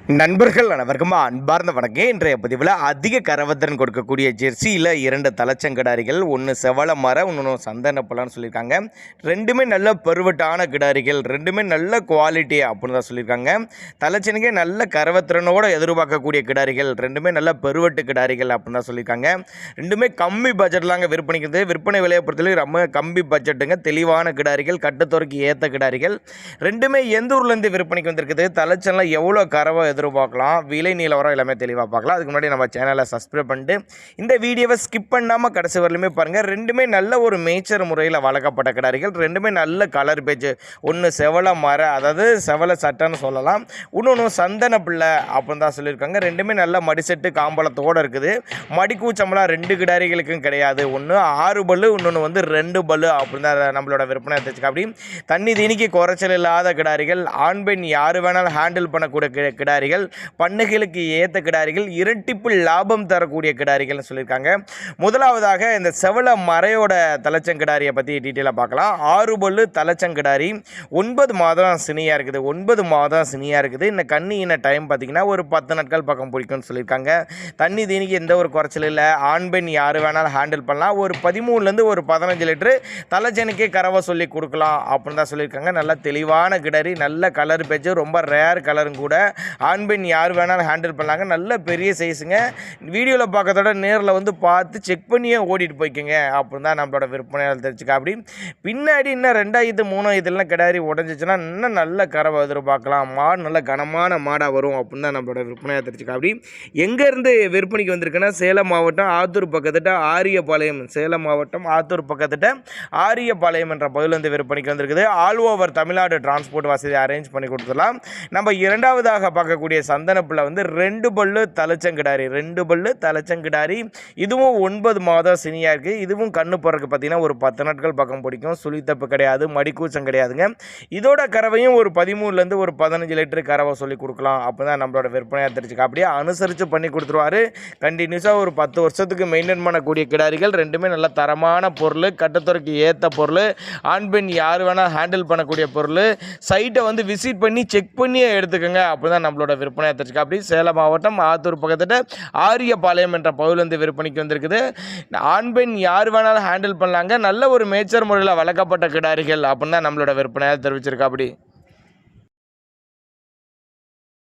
நண்பர்கள் அனைவருக்கும் அன்பார்ந்த வணக்கம். இன்றைய பதிவில் அதிக கரவத்திறன் கொடுக்கக்கூடிய ஜெர்சியில் 2 தலைச்சங்கிடாரிகள், ஒன்று செவல மரம், இன்னொன்று சந்தன பழம்னு சொல்லியிருக்காங்க. ரெண்டுமே நல்ல பருவட்டான கிடாரிகள், ரெண்டுமே நல்ல குவாலிட்டி அப்படின்னு தான் சொல்லியிருக்காங்க. தலைச்சனுக்கே நல்ல கரவத்திறனோடு எதிர்பார்க்கக்கூடிய கிடாரிகள், ரெண்டுமே நல்ல பருவட்டு கிடாரிகள் அப்படின்னு தான் சொல்லியிருக்காங்க. ரெண்டுமே கம்மி பட்ஜெட்லாங்க விற்பனைக்கிறது. விற்பனை விலையை பொறுத்தவரை ரொம்ப கம்மி பட்ஜெட்டுங்க. தெளிவான கிடாரிகள், கட்டுத்துறைக்கு ஏற்ற கிடாரிகள். ரெண்டுமே எந்த ஊர்லேருந்து விற்பனைக்கு வந்திருக்குது, தலைச்சனில் எவ்வளோ கறவை எதிர்பார்க்கலாம், விலை நிலவரம் எல்லாமே தெளிவாக பார்க்கலாம். அதுக்கு முன்னாடி நம்ம சேனலை சப்ஸ்கிரைப் பண்ணிட்டு இந்த வீடியோவை ஸ்கிப் பண்ணாமல் கடைசி வரலுமே பாருங்கள். ரெண்டுமே நல்ல ஒரு மேய்ச்சர் முறையில் வளர்க்கப்பட்ட கிடாரிகள், ரெண்டுமே நல்ல கலர் பேச்சு. ஒன்று செவல மர, அதாவது செவல சட்டைன்னு சொல்லலாம், இன்னொன்று சந்தன பிள்ளை அப்படின்னு தான் சொல்லியிருக்காங்க. ரெண்டுமே நல்ல மடிசெட்டு காம்பளத்தோடு இருக்குது. மடிக்கூச்சம்பளம் 2 கிடாரிகளுக்கும் கிடையாது. ஒன்று 6 பல்லு, இன்னொன்று வந்து 2 பல்லு அப்படின்னு தான் நம்மளோட விற்பனை எடுத்துச்சுக்க. அப்படி தண்ணி தீனிக்கு குறைச்சல் இல்லாத கிடாரிகள், ஆண் பெண் யார் வேணாலும் ஹேண்டில் பண்ணக்கூடிய கிடாரிகள், பண்ணைகளுக்கு ஏற்ற கிடாரிகள், இரட்டிப்பு லாபம் தரக்கூடிய கிடாரிகள்னு சொல்லியிருக்காங்க. முதலாவதாக இந்த செவல மரையோட தலைச்சங்கிடாரியை பற்றி டீட்டெயிலாக பார்க்கலாம். 6 பல்லு தலைச்சங்கிடாரி, 9 மாதம் சினியாக இருக்குது. 9 மாதம் சினியாக இருக்குது. இந்த கண்ணியின டைம் பார்த்திங்கன்னா ஒரு 10 நாட்கள் பக்கம் பிடிக்கும்னு சொல்லியிருக்காங்க. தண்ணி தீனிக்கு எந்த ஒரு குறைச்சல் இல்லை. ஆண் பெண் யார் வேணாலும் ஹேண்டில் பண்ணலாம். ஒரு 13லேருந்து ஒரு 15 லிட்டரு தலைச்சனுக்கே கறவை சொல்லி கொடுக்கலாம் அப்படின்னு தான் சொல்லியிருக்காங்க. நல்ல தெளிவான கிடாரி, நல்ல கலர் பேச்சு, ரொம்ப ரேர் கலரும் கூட. ஆண் பெண் யார் வேணாலும் ஹேண்டில் பண்ணாங்க. நல்ல பெரிய சைஸுங்க. வீடியோவில் பார்க்கறதோட நேரில் வந்து பார்த்து செக் பண்ணியே ஓடிட்டு போய்க்குங்க அப்படின்னு தான் நம்மளோட விற்பனையாளர் தெரிஞ்சுக்கா. அப்படி பின்னாடி இன்னும் 2 3 இதெல்லாம் கிடாரி உடஞ்சிச்சுன்னா இன்னும் நல்ல கறவை எதிர்பார்க்கலாம். மாடு நல்ல கனமான மாடாக வரும் அப்படின்னு தான் நம்மளோட விற்பனையாக தெரிஞ்சுக்கா. அப்படி எங்கேருந்து விற்பனைக்கு வந்திருக்குன்னா சேலம் மாவட்டம் ஆத்தூர் பக்கத்திட்ட ஆரியபாளையம், சேலம் மாவட்டம் ஆத்தூர் பக்கத்திட்ட ஆரியபாளையம் என்ற பகுதியிலிருந்து விற்பனைக்கு வந்திருக்குது. ஆல் ஓவர் தமிழ்நாடு டிரான்ஸ்போர்ட் வசதி அரேஞ்ச் பண்ணி கொடுத்துடலாம். நம்ம இரண்டாவதாக பார்க்கக்கூடிய சந்தனப்பிள்ளை வந்து 2 பல்லு தலைச்சங்கிடாரி, 2 பல்லு தலைச்சங்கிடாரி. இதுவும் 9 மாதம் சினியாக இருக்குது. இதுவும் கண்ணு போடுறதுக்கு பார்த்தீங்கன்னா ஒரு 10 நாட்கள் பக்கம் பிடிக்கும். சுழித்தப்பு கிடையாது, மடிக்கூச்சம் கிடையாதுங்க. இதோட கறவையும் ஒரு 13லேருந்து ஒரு 15 லிட்டரு கறவை சொல்லி கொடுக்கலாம் அப்போ தான் நம்மளோட விற்பனையாக தெரிஞ்சுக்க. அப்படியே அனுசரித்து பண்ணி கொடுத்துருவாரு. கண்டினியூஸாக ஒரு 10 வருஷத்துக்கு மெயின்டைன் பண்ணக்கூடிய கிடாரிகள், ரெண்டுமே நல்ல தரமான பொருள், கட்டுத்துறைக்கு ஏற்ற பொருள், ஆண் பெண் யார் வேணால் ஹேண்டில் பண்ணக்கூடிய பொருள். சைட்டை வந்து விசிட் பண்ணி செக் பண்ணியே எடுத்துக்கோங்க அப்போ தான் நம்மளோட விற்பனையாக தெரிஞ்சுக்க. அப்படி சேலம் மாவட்டம் ஆத்தூர் பக்கத்திட்ட ஆரியபாளையம் என்ற பகுதியிலிருந்து விற்பனைக்கு வந்திருக்குது. ஆண் பெண் யார் வேணாலும் ஹேண்டில் பண்ணலாங்க. நல்ல ஒரு மேய்ச்சர் முறையில் வளர்க்கப்பட்ட கிடாரிகள் அப்படின்னு தான் நம்மளோட விற்பனையாக தெரிவிச்சிருக்கா. அப்படி